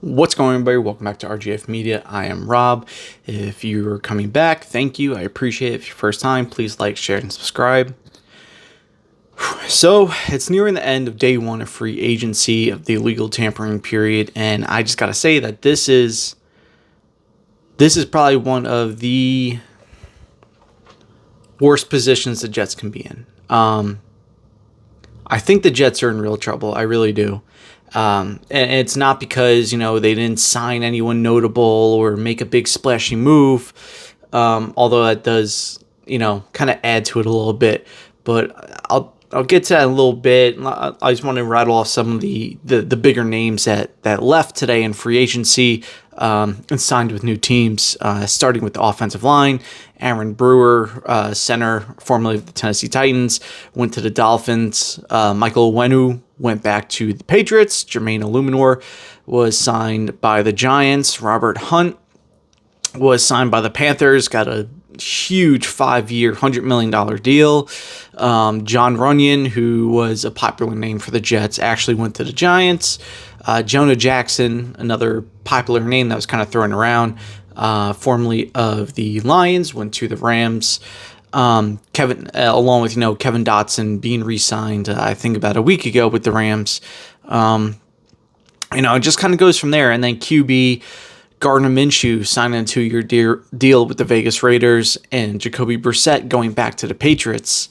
What's going on, everybody? Welcome back to RGF Media. I am Rob. If you're coming back, thank you. I appreciate it. If your first time, please like, share, and subscribe. So, it's nearing the end of day one of free agency of the illegal tampering period, and I just gotta say that this is probably one of the worst positions the Jets can be in. I think the Jets are in real trouble. I really do. And it's not because, they didn't sign anyone notable or make a big splashy move, although that does, kind of add to it a little bit. But I'll get to that in a little bit. I just want to rattle off some of the bigger names that left today in free agency and signed with new teams, starting with the offensive line. Aaron Brewer, center, formerly of the Tennessee Titans, went to the Dolphins. Michael Onwenu went back to the Patriots. Jermaine Illuminor was signed by the Giants. Robert Hunt was signed by the Panthers, got a huge 5-year, $100 million deal. John Runyon, who was a popular name for the Jets, actually went to the Giants. Jonah Jackson, another popular name that was kind of thrown around, formerly of the Lions, went to the Rams. Kevin, along with Kevin Dotson being re-signed, I think about a week ago with the Rams. It just kind of goes from there. And then QB Gardner Minshew signing a 2-year deal with the Vegas Raiders, and Jacoby Brissett going back to the Patriots.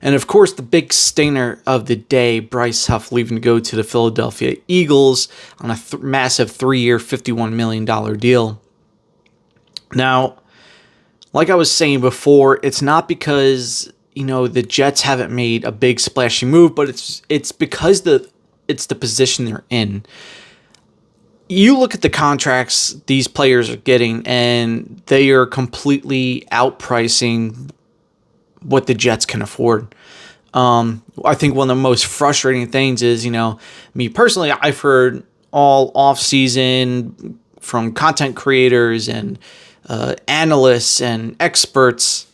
And of course, the big stinger of the day, Bryce Huff leaving to go to the Philadelphia Eagles on a massive 3-year, $51 million deal. Now, like I was saying before, it's not because, the Jets haven't made a big splashy move, but it's because it's the position they're in. You look at the contracts these players are getting, and they are completely outpricing what the Jets can afford. I think one of the most frustrating things is, me personally, I've heard all offseason from content creators and analysts and experts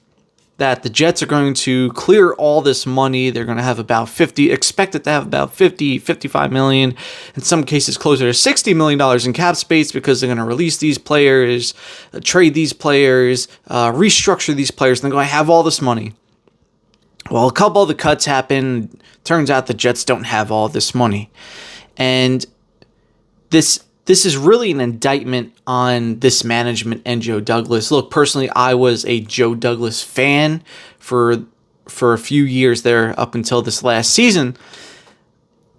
that the Jets are going to clear all this money. They're going to have expected to have about 55 million, in some cases closer to $60 million in cap space, because they're going to release these players, trade these players, restructure these players, and they're going to have all this money. Well, a couple of the cuts happen. Turns out the Jets don't have all this money. And this is really an indictment on this management and Joe Douglas. Look, personally, I was a Joe Douglas fan for a few years there up until this last season.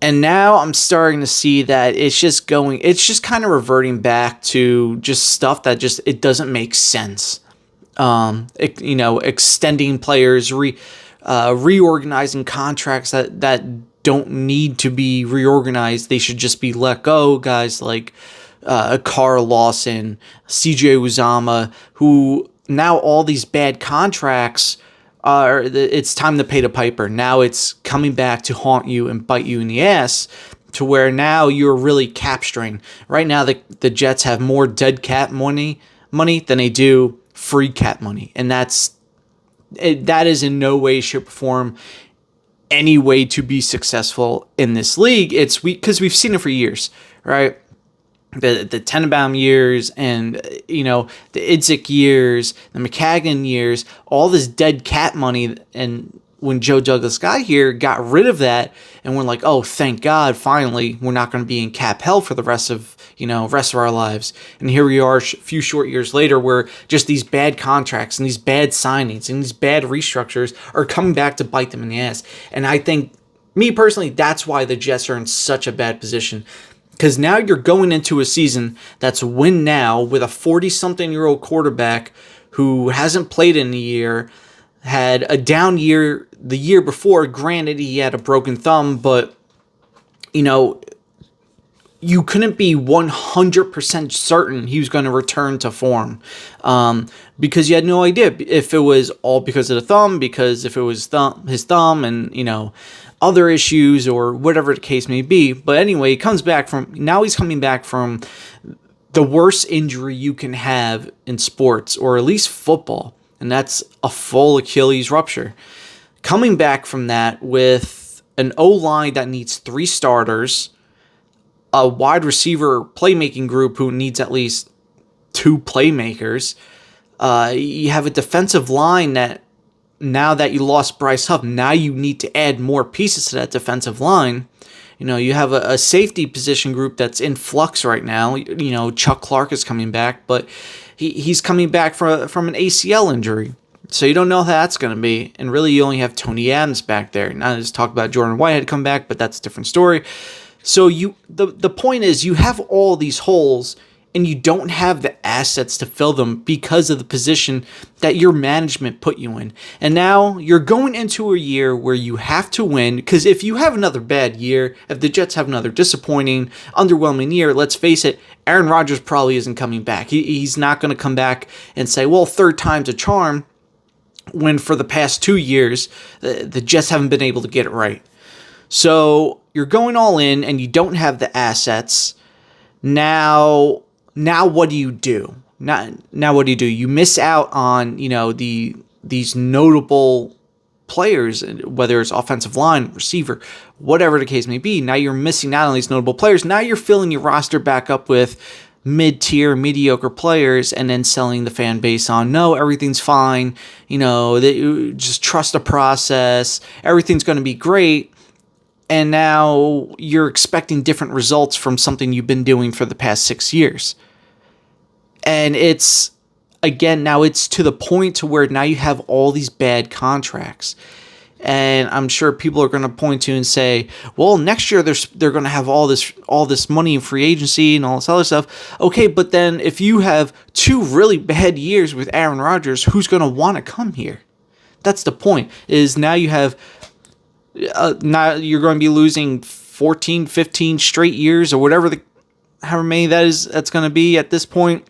And now I'm starting to see that it's just kind of reverting back to just stuff that it doesn't make sense. Extending players, reorganizing contracts that don't need to be reorganized. They should just be let go. Guys like Carl Lawson, CJ Uzama, who now all these bad contracts it's time to pay the piper. Now it's coming back to haunt you and bite you in the ass, to where now you're really capturing. Right now, the Jets have more dead cap money than they do free cap money, and that is in no way, shape, or form any way to be successful in this league. It's because we've seen it for years, right? The Tenenbaum years, and the Idzik years, the McCagan years, all this dead cap money. And when Joe Douglas got here, got rid of that, and we're like, oh, thank God, finally, we're not going to be in cap hell for the rest of our lives. And here we are, a few short years later, where just these bad contracts and these bad signings and these bad restructures are coming back to bite them in the ass. And I think, me personally, that's why the Jets are in such a bad position. Because now you're going into a season that's win now with a 40-something-year-old quarterback who hasn't played in a year, had a down year the year before. Granted, he had a broken thumb, but, you couldn't be 100% certain he was going to return to form, because you had no idea if it was all because of the thumb, because if it was his thumb and, other issues or whatever the case may be. But anyway, he's coming back from the worst injury you can have in sports, or at least football, and that's a full Achilles rupture. Coming back from that with an O-line that needs 3 starters, a wide receiver playmaking group who needs at least two playmakers. You have a defensive line that, now that you lost Bryce Huff, now you need to add more pieces to that defensive line. You have a safety position group that's in flux right now. Chuck Clark is coming back, but he's coming back from an ACL injury. So you don't know how that's going to be. And really, you only have Tony Adams back there. Now, just talk about Jordan Whitehead come back, but that's a different story. So the point is, you have all these holes, and you don't have the assets to fill them because of the position that your management put you in. And now you're going into a year where you have to win, because if you have another bad year, if the Jets have another disappointing, underwhelming year, let's face it, Aaron Rodgers probably isn't coming back. He's not going to come back and say, well, third time's a charm, when for the past 2 years, the Jets haven't been able to get it right. So you're going all in, and you don't have the assets. Now what do you do? Now what do you do? You miss out on, these notable players, whether it's offensive line, receiver, whatever the case may be. Now you're missing out on these notable players. Now you're filling your roster back up with mid-tier, mediocre players, and then selling the fan base on, no, everything's fine. Just trust the process. Everything's going to be great. And now you're expecting different results from something you've been doing for the past 6 years. And it's to the point to where now you have all these bad contracts. And I'm sure people are going to point to and say, well, next year they're going to have all this money in free agency and all this other stuff. Okay, but then if you have 2 really bad years with Aaron Rodgers, who's going to want to come here? That's the point, is now you have now you're going to be losing 14, 15 straight years or whatever, however many that's going to be at this point,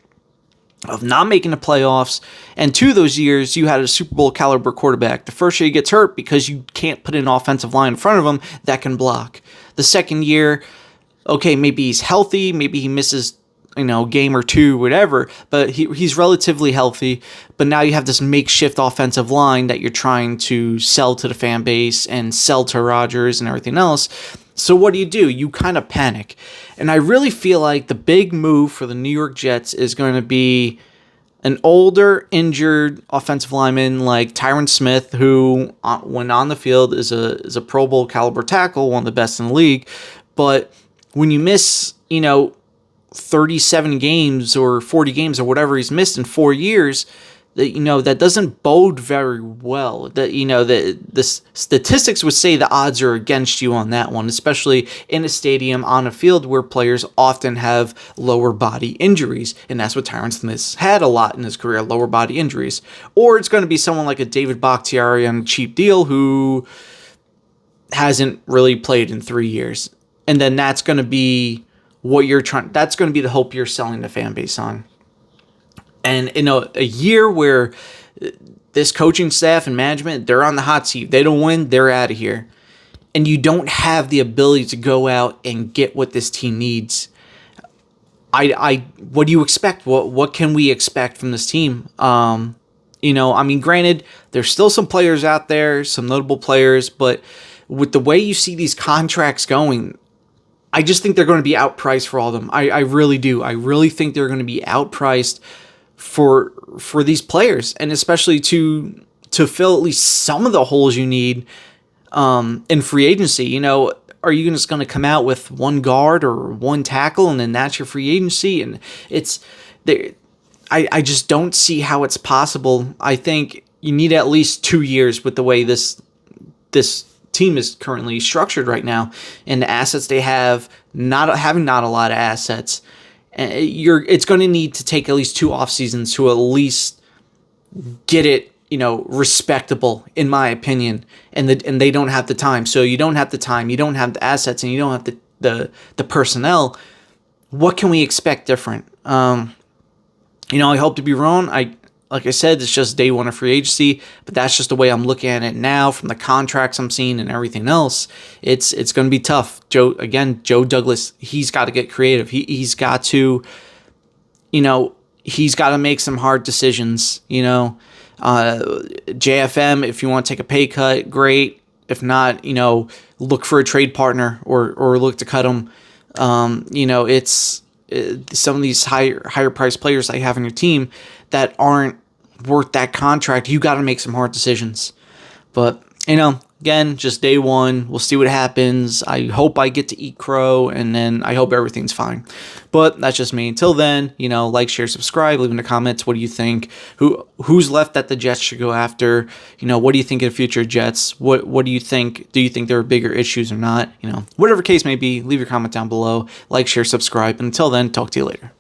of not making the playoffs. And 2 of those years, you had a Super Bowl caliber quarterback. The first year he gets hurt because you can't put an offensive line in front of him that can block. The second year, okay, maybe he's healthy, maybe he misses game or 2, whatever, but he's relatively healthy. But now you have this makeshift offensive line that you're trying to sell to the fan base and sell to Rodgers and everything else. So what do? You kind of panic. And I really feel like the big move for the New York Jets is going to be an older, injured offensive lineman like Tyron Smith, who, when on the field, is a Pro Bowl caliber tackle, one of the best in the league. But when you miss, 37 games or 40 games or whatever he's missed in 4 years, that doesn't bode very well. The statistics would say the odds are against you on that one, especially in a stadium on a field where players often have lower body injuries, and that's what Tyron Smith's had a lot in his career, lower body injuries. Or it's going to be someone like a David Bakhtiari on a cheap deal who hasn't really played in 3 years, and then that's going to be that's going to be the hope you're selling the fan base on. And in a year where this coaching staff and management, they're on the hot seat. They don't win, they're out of here. And you don't have the ability to go out and get what this team needs. What do you expect? What can we expect from this team? Granted, there's still some players out there, some notable players, but with the way you see these contracts going, I just think they're going to be outpriced for all of them. I really do. I really think they're going to be outpriced for these players, and especially to fill at least some of the holes you need in free agency. Are you just going to come out with one guard or one tackle, and then that's your free agency? And it's there. I just don't see how it's possible. I think you need at least 2 years with the way this team is currently structured right now, and the assets they have, not a lot of assets. It's going to need to take at least 2 off seasons to at least get it, respectable, in my opinion. And they don't have the time. So you don't have the time, you don't have the assets, and you don't have the personnel. What can we expect different? I hope to be wrong. Like I said, it's just day one of free agency, but that's just the way I'm looking at it now from the contracts I'm seeing and everything else. It's going to be tough. Joe Douglas, he's got to get creative. He's got to, he's got to make some hard decisions. JFM, if you want to take a pay cut, great. If not, look for a trade partner or look to cut him. You know, it's some of these higher priced players that you have on your team that aren't worth that contract. You got to make some hard decisions. But, you know, again, just day one. We'll see what happens. I hope I get to eat crow, and then I hope everything's fine. But that's just me. Until then, you know, like, share, subscribe, leave in the comments. What do you think? Who's left that the Jets should go after? You know, what do you think of future Jets? What do you think? Do you think there are bigger issues or not? You know, whatever case may be, leave your comment down below. Like, share, subscribe. And until then, talk to you later.